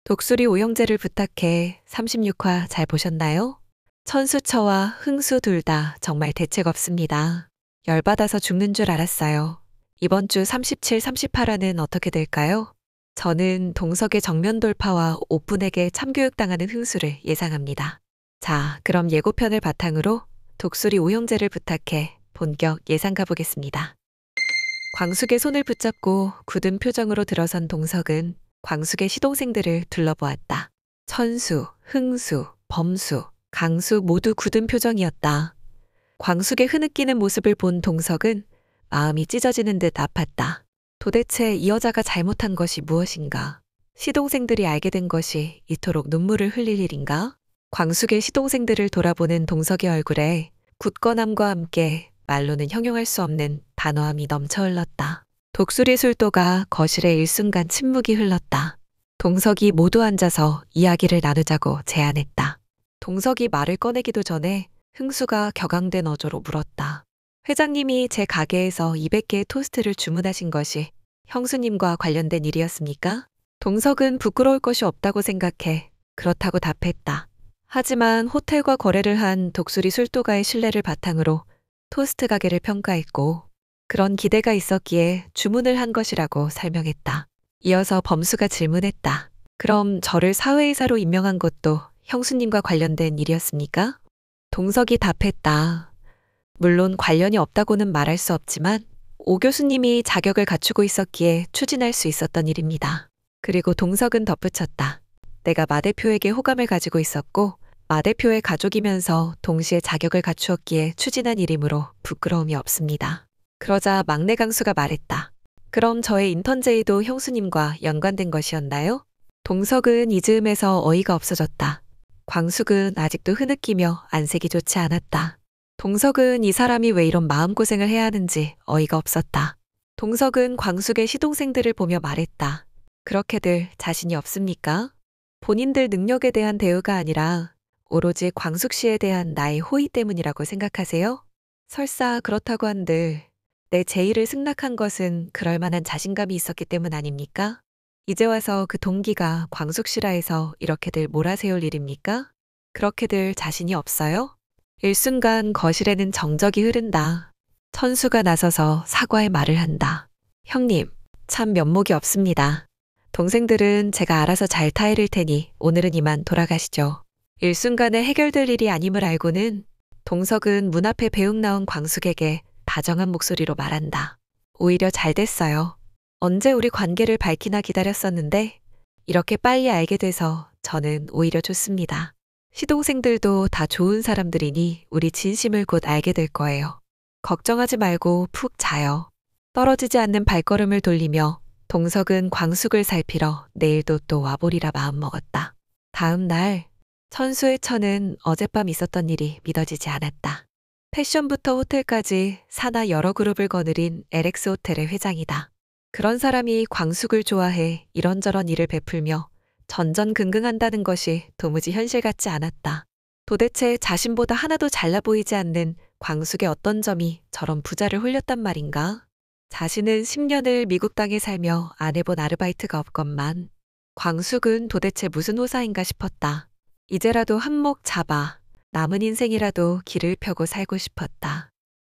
독수리 오영재를 부탁해 36화 잘 보셨나요? 천수처와 흥수 둘 다 정말 대책 없습니다. 열받아서 죽는 줄 알았어요. 이번 주 37, 38화는 어떻게 될까요? 저는 동석의 정면 돌파와 오픈에게 참교육당하는 흥수를 예상합니다. 자, 그럼 예고편을 바탕으로 독수리 오영재를 부탁해 본격 예상 가보겠습니다. 광숙의 손을 붙잡고 굳은 표정으로 들어선 동석은 광숙의 시동생들을 둘러보았다. 천수, 흥수, 범수, 강수 모두 굳은 표정이었다. 광숙의 흐느끼는 모습을 본 동석은 마음이 찢어지는 듯 아팠다. 도대체 이 여자가 잘못한 것이 무엇인가? 시동생들이 알게 된 것이 이토록 눈물을 흘릴 일인가? 광숙의 시동생들을 돌아보는 동석의 얼굴에 굳건함과 함께 말로는 형용할 수 없는 단호함이 넘쳐 흘렀다. 독수리 술도가 거실에 일순간 침묵이 흘렀다. 동석이 모두 앉아서 이야기를 나누자고 제안했다. 동석이 말을 꺼내기도 전에 흥수가 격앙된 어조로 물었다. 회장님이 제 가게에서 200개의 토스트를 주문하신 것이 형수님과 관련된 일이었습니까? 동석은 부끄러울 것이 없다고 생각해 그렇다고 답했다. 하지만 호텔과 거래를 한 독수리 술도가의 신뢰를 바탕으로 토스트 가게를 평가했고 그런 기대가 있었기에 주문을 한 것이라고 설명했다. 이어서 범수가 질문했다. 그럼 저를 사회이사로 임명한 것도 형수님과 관련된 일이었습니까? 동석이 답했다. 물론 관련이 없다고는 말할 수 없지만 오 교수님이 자격을 갖추고 있었기에 추진할 수 있었던 일입니다. 그리고 동석은 덧붙였다. 내가 마 대표에게 호감을 가지고 있었고 마 대표의 가족이면서 동시에 자격을 갖추었기에 추진한 일이므로 부끄러움이 없습니다. 그러자 막내 강수가 말했다. 그럼 저의 인턴 제의도 형수님과 연관된 것이었나요? 동석은 이 즈음에서 어이가 없어졌다. 광숙은 아직도 흐느끼며 안색이 좋지 않았다. 동석은 이 사람이 왜 이런 마음고생을 해야 하는지 어이가 없었다. 동석은 광숙의 시동생들을 보며 말했다. 그렇게들 자신이 없습니까? 본인들 능력에 대한 대우가 아니라 오로지 광숙 씨에 대한 나의 호의 때문이라고 생각하세요? 설사 그렇다고 한들 내 제의를 승낙한 것은 그럴 만한 자신감이 있었기 때문 아닙니까? 이제 와서 그 동기가 광숙 씨라 해서 이렇게들 몰아세울 일입니까? 그렇게들 자신이 없어요? 일순간 거실에는 정적이 흐른다. 천수가 나서서 사과의 말을 한다. 형님, 참 면목이 없습니다. 동생들은 제가 알아서 잘 타이를 테니 오늘은 이만 돌아가시죠. 일순간에 해결될 일이 아님을 알고는 동석은 문 앞에 배웅 나온 광숙에게 다정한 목소리로 말한다. 오히려 잘 됐어요. 언제 우리 관계를 밝히나 기다렸었는데 이렇게 빨리 알게 돼서 저는 오히려 좋습니다. 시동생들도 다 좋은 사람들이니 우리 진심을 곧 알게 될 거예요. 걱정하지 말고 푹 자요. 떨어지지 않는 발걸음을 돌리며 동석은 광숙을 살피러 내일도 또 와보리라 마음먹었다. 다음 날 천수의 처는 어젯밤 있었던 일이 믿어지지 않았다. 패션부터 호텔까지 산하 여러 그룹을 거느린 LX 호텔의 회장이다. 그런 사람이 광숙을 좋아해 이런저런 일을 베풀며 전전긍긍한다는 것이 도무지 현실 같지 않았다. 도대체 자신보다 하나도 잘나 보이지 않는 광숙의 어떤 점이 저런 부자를 홀렸단 말인가? 자신은 10년을 미국 땅에 살며 안 해본 아르바이트가 없건만 광숙은 도대체 무슨 호사인가 싶었다. 이제라도 한몫 잡아 남은 인생이라도 길을 펴고 살고 싶었다.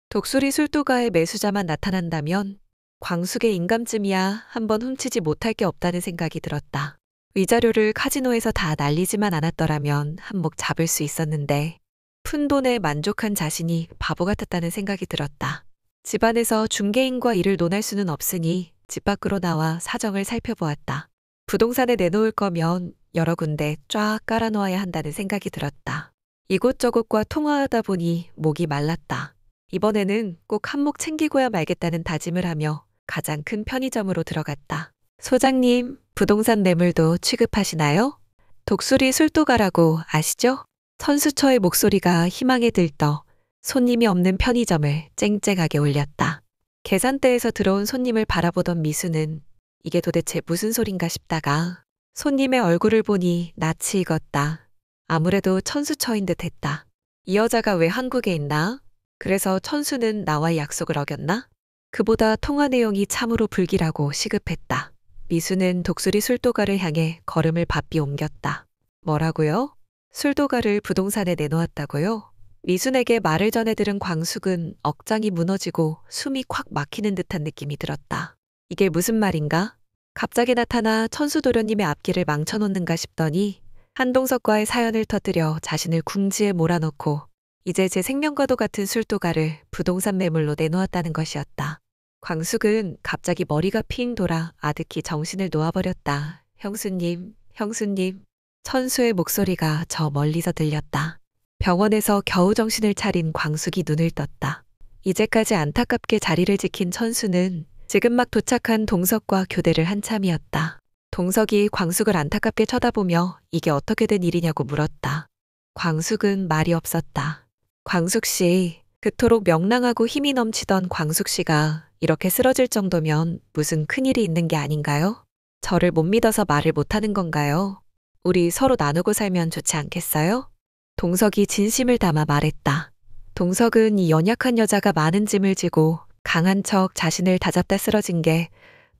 독수리 술도가의 매수자만 나타난다면 광숙의 인감쯤이야 한번 훔치지 못할 게 없다는 생각이 들었다. 위자료를 카지노에서 다 날리지만 않았더라면 한몫 잡을 수 있었는데 푼돈에 만족한 자신이 바보 같았다는 생각이 들었다. 집안에서 중개인과 일을 논할 수는 없으니 집 밖으로 나와 사정을 살펴보았다. 부동산에 내놓을 거면 여러 군데 쫙 깔아놓아야 한다는 생각이 들었다. 이곳저곳과 통화하다 보니 목이 말랐다. 이번에는 꼭 한몫 챙기고야 말겠다는 다짐을 하며 가장 큰 편의점으로 들어갔다. 소장님, 부동산 매물도 취급하시나요? 독수리 술도가라고 아시죠? 천수처의 목소리가 희망에 들떠 손님이 없는 편의점을 쨍쨍하게 울렸다. 계산대에서 들어온 손님을 바라보던 미수는 이게 도대체 무슨 소린가 싶다가 손님의 얼굴을 보니 낯이 익었다. 아무래도 천수처인 듯 했다. 이 여자가 왜 한국에 있나? 그래서 천수는 나와의 약속을 어겼나? 그보다 통화 내용이 참으로 불길하고 시급했다. 미수는 독수리 술도가를 향해 걸음을 바삐 옮겼다. 뭐라고요? 술도가를 부동산에 내놓았다고요? 미순에게 말을 전해 들은 광숙은 억장이 무너지고 숨이 콱 막히는 듯한 느낌이 들었다. 이게 무슨 말인가? 갑자기 나타나 천수도련님의 앞길을 망쳐놓는가 싶더니 한동석과의 사연을 터뜨려 자신을 궁지에 몰아넣고 이제 제 생명과도 같은 술도가를 부동산 매물로 내놓았다는 것이었다. 광숙은 갑자기 머리가 핑 돌아 아득히 정신을 놓아버렸다. 형수님, 형수님. 천수의 목소리가 저 멀리서 들렸다. 병원에서 겨우 정신을 차린 광숙이 눈을 떴다. 이제까지 안타깝게 자리를 지킨 천수는 지금 막 도착한 동석과 교대를 한참이었다. 동석이 광숙을 안타깝게 쳐다보며 이게 어떻게 된 일이냐고 물었다. 광숙은 말이 없었다. 광숙 씨, 그토록 명랑하고 힘이 넘치던 광숙 씨가 이렇게 쓰러질 정도면 무슨 큰일이 있는 게 아닌가요? 저를 못 믿어서 말을 못하는 건가요? 우리 서로 나누고 살면 좋지 않겠어요? 동석이 진심을 담아 말했다. 동석은 이 연약한 여자가 많은 짐을 지고 강한 척 자신을 다잡다 쓰러진 게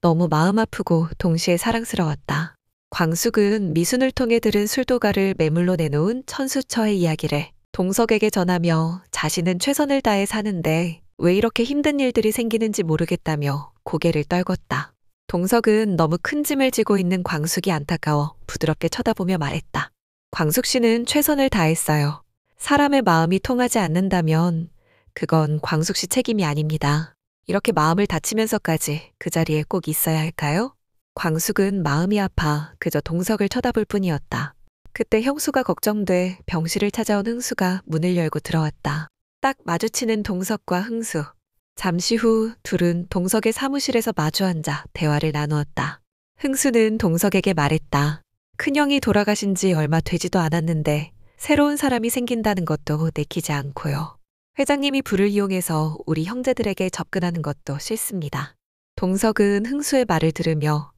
너무 마음 아프고 동시에 사랑스러웠다. 광숙은 미순을 통해 들은 술도가를 매물로 내놓은 천수처의 이야기를 동석에게 전하며 자신은 최선을 다해 사는데 왜 이렇게 힘든 일들이 생기는지 모르겠다며 고개를 떨궜다. 동석은 너무 큰 짐을 지고 있는 광숙이 안타까워 부드럽게 쳐다보며 말했다. 광숙 씨는 최선을 다했어요. 사람의 마음이 통하지 않는다면 그건 광숙 씨 책임이 아닙니다. 이렇게 마음을 다치면서까지 그 자리에 꼭 있어야 할까요? 광숙은 마음이 아파 그저 동석을 쳐다볼 뿐이었다. 그때 형수가 걱정돼 병실을 찾아온 흥수가 문을 열고 들어왔다. 딱 마주치는 동석과 흥수. 잠시 후 둘은 동석의 사무실에서 마주 앉아 대화를 나누었다. 흥수는 동석에게 말했다. 큰형이 돌아가신 지 얼마 되지도 않았는데 새로운 사람이 생긴다는 것도 내키지 않고요. 회장님이 불을 이용해서 우리 형제들에게 접근하는 것도 싫습니다. 동석은 흥수의 말을 들으며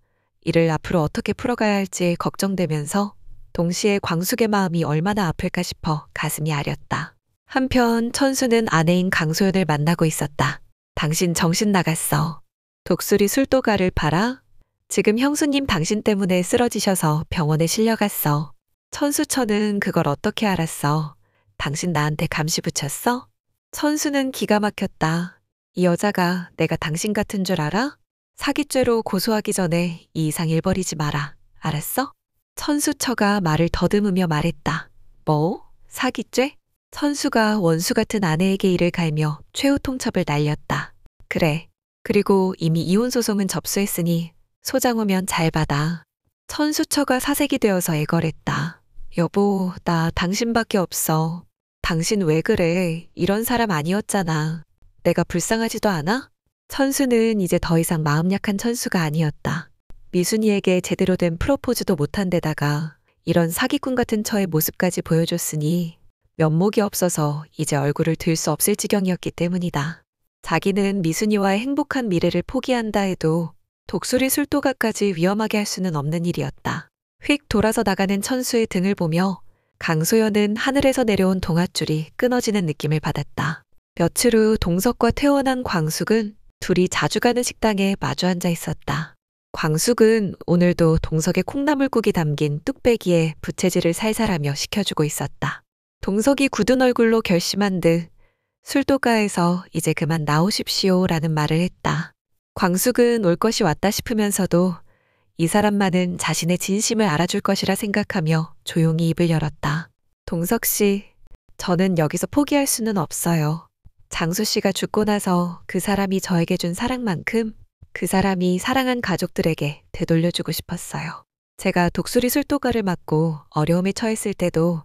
이를 앞으로 어떻게 풀어가야 할지 걱정되면서 동시에 광숙의 마음이 얼마나 아플까 싶어 가슴이 아렸다. 한편 천수는 아내인 강소연을 만나고 있었다. 당신 정신 나갔어. 독수리 술도가를 팔아? 지금 형수님 당신 때문에 쓰러지셔서 병원에 실려갔어. 천수처는 그걸 어떻게 알았어? 당신 나한테 감시 붙였어? 천수는 기가 막혔다. 이 여자가 내가 당신 같은 줄 알아? 사기죄로 고소하기 전에 이 이상 일 벌이지 마라. 알았어? 천수처가 말을 더듬으며 말했다. 뭐? 사기죄? 천수가 원수 같은 아내에게 이를 갈며 최후 통첩을 날렸다. 그래. 그리고 이미 이혼 소송은 접수했으니 소장 오면 잘 받아. 천수처가 사색이 되어서 애걸했다. 여보, 나 당신밖에 없어. 당신 왜 그래? 이런 사람 아니었잖아. 내가 불쌍하지도 않아? 천수는 이제 더 이상 마음 약한 천수가 아니었다. 미순이에게 제대로 된 프로포즈도 못한 데다가 이런 사기꾼 같은 처의 모습까지 보여줬으니 면목이 없어서 이제 얼굴을 들 수 없을 지경이었기 때문이다. 자기는 미순이와의 행복한 미래를 포기한다 해도 독수리 술도가까지 위험하게 할 수는 없는 일이었다. 휙 돌아서 나가는 천수의 등을 보며 강소연은 하늘에서 내려온 동아줄이 끊어지는 느낌을 받았다. 며칠 후 동석과 퇴원한 광숙은 둘이 자주 가는 식당에 마주 앉아 있었다. 광숙은 오늘도 동석의 콩나물국이 담긴 뚝배기에 부채질을 살살하며 식혀주고 있었다. 동석이 굳은 얼굴로 결심한 듯 술도가에서 이제 그만 나오십시오라는 말을 했다. 광숙은 올 것이 왔다 싶으면서도 이 사람만은 자신의 진심을 알아줄 것이라 생각하며 조용히 입을 열었다. 동석 씨, 저는 여기서 포기할 수는 없어요. 장수 씨가 죽고 나서 그 사람이 저에게 준 사랑만큼 그 사람이 사랑한 가족들에게 되돌려주고 싶었어요. 제가 독수리 술도가를 맡고 어려움에 처했을 때도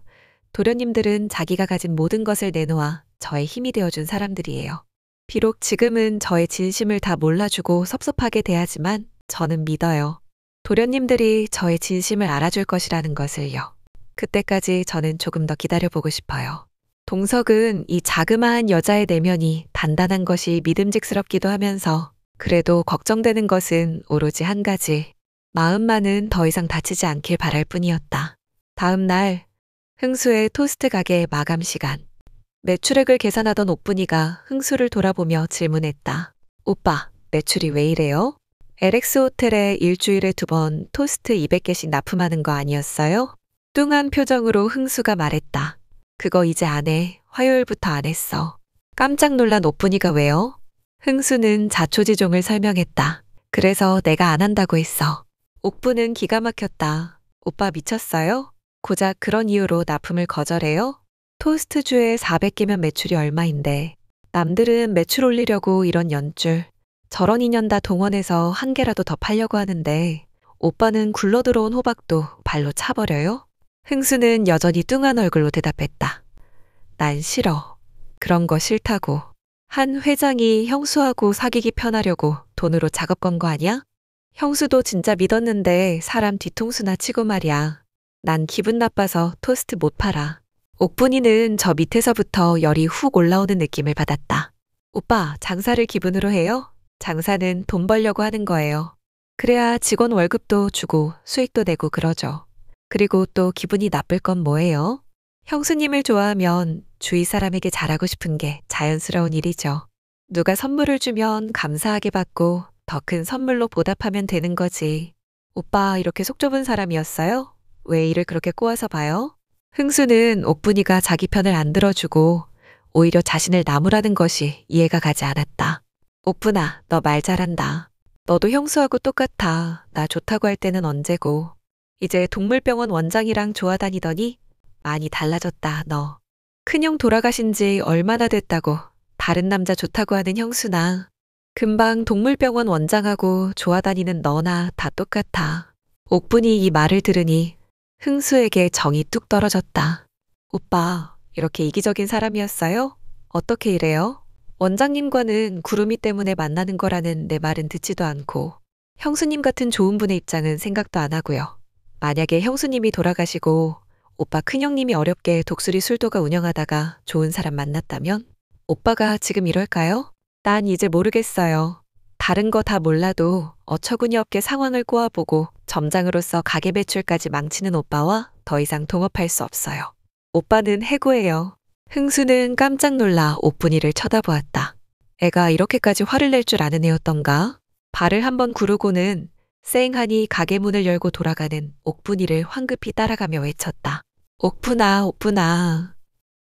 도련님들은 자기가 가진 모든 것을 내놓아 저의 힘이 되어준 사람들이에요. 비록 지금은 저의 진심을 다 몰라주고 섭섭하게 대하지만 저는 믿어요. 도련님들이 저의 진심을 알아줄 것이라는 것을요. 그때까지 저는 조금 더 기다려보고 싶어요. 동석은 이 자그마한 여자의 내면이 단단한 것이 믿음직스럽기도 하면서 그래도 걱정되는 것은 오로지 한 가지. 마음만은 더 이상 다치지 않길 바랄 뿐이었다. 다음 날 흥수의 토스트 가게 마감 시간. 매출액을 계산하던 옥분이가 흥수를 돌아보며 질문했다. 오빠, 매출이 왜 이래요? LX 호텔에 일주일에 2번 토스트 200개씩 납품하는 거 아니었어요? 뚱한 표정으로 흥수가 말했다. 그거 이제 안 해. 화요일부터 안 했어. 깜짝 놀란 오쁜이가 왜요? 흥수는 자초지종을 설명했다. 그래서 내가 안 한다고 했어. 옥부는 기가 막혔다. 오빠 미쳤어요? 고작 그런 이유로 납품을 거절해요? 토스트주에 400개면 매출이 얼마인데. 남들은 매출 올리려고 이런 연줄. 저런 인연 다 동원해서 한 개라도 더 팔려고 하는데 오빠는 굴러들어온 호박도 발로 차버려요? 흥수는 여전히 뚱한 얼굴로 대답했다. 난 싫어. 그런 거 싫다고. 한 회장이 형수하고 사귀기 편하려고 돈으로 작업 건 거 아니야? 형수도 진짜 믿었는데 사람 뒤통수나 치고 말이야. 난 기분 나빠서 토스트 못 팔아. 옥분이는 저 밑에서부터 열이 훅 올라오는 느낌을 받았다. 오빠, 장사를 기분으로 해요? 장사는 돈 벌려고 하는 거예요. 그래야 직원 월급도 주고 수익도 내고 그러죠. 그리고 또 기분이 나쁠 건 뭐예요? 형수님을 좋아하면 주위 사람에게 잘하고 싶은 게 자연스러운 일이죠. 누가 선물을 주면 감사하게 받고 더 큰 선물로 보답하면 되는 거지. 오빠 이렇게 속 좁은 사람이었어요? 왜 일을 그렇게 꼬아서 봐요? 흥수는 옥분이가 자기 편을 안 들어주고 오히려 자신을 나무라는 것이 이해가 가지 않았다. 옥분아, 너 말 잘한다. 너도 형수하고 똑같아. 나 좋다고 할 때는 언제고. 이제 동물병원 원장이랑 좋아 다니더니 많이 달라졌다, 너. 큰형 돌아가신 지 얼마나 됐다고 다른 남자 좋다고 하는 형수나 금방 동물병원 원장하고 좋아 다니는 너나 다 똑같아. 옥분이 이 말을 들으니 흥수에게 정이 뚝 떨어졌다. 오빠, 이렇게 이기적인 사람이었어요? 어떻게 이래요? 원장님과는 구름이 때문에 만나는 거라는 내 말은 듣지도 않고 형수님 같은 좋은 분의 입장은 생각도 안 하고요. 만약에 형수님이 돌아가시고 오빠 큰형님이 어렵게 독수리 술도가 운영하다가 좋은 사람 만났다면 오빠가 지금 이럴까요? 난 이제 모르겠어요. 다른 거 다 몰라도 어처구니 없게 상황을 꼬아보고 점장으로서 가게 매출까지 망치는 오빠와 더 이상 동업할 수 없어요. 오빠는 해고예요. 흥수는 깜짝 놀라 옥분이를 쳐다보았다. 애가 이렇게까지 화를 낼 줄 아는 애였던가? 발을 한번 구르고는 쌩하니 가게 문을 열고 돌아가는 옥분이를 황급히 따라가며 외쳤다. 옥분아, 옥분아.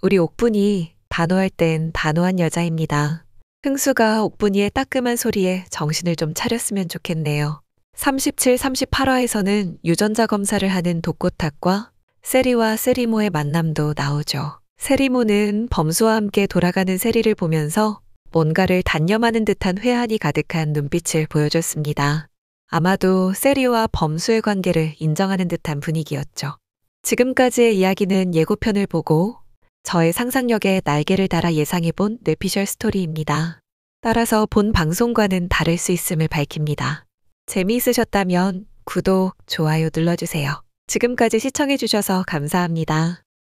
우리 옥분이 단호할 땐 단호한 여자입니다. 흥수가 옥분이의 따끔한 소리에 정신을 좀 차렸으면 좋겠네요. 37, 38화에서는 유전자 검사를 하는 독고탁과 세리와 세리모의 만남도 나오죠. 세리모는 범수와 함께 돌아가는 세리를 보면서 뭔가를 단념하는 듯한 회한이 가득한 눈빛을 보여줬습니다. 아마도 세리와 범수의 관계를 인정하는 듯한 분위기였죠. 지금까지의 이야기는 예고편을 보고 저의 상상력에 날개를 달아 예상해본 뇌피셜 스토리입니다. 따라서 본 방송과는 다를 수 있음을 밝힙니다. 재미있으셨다면 구독, 좋아요 눌러주세요. 지금까지 시청해주셔서 감사합니다.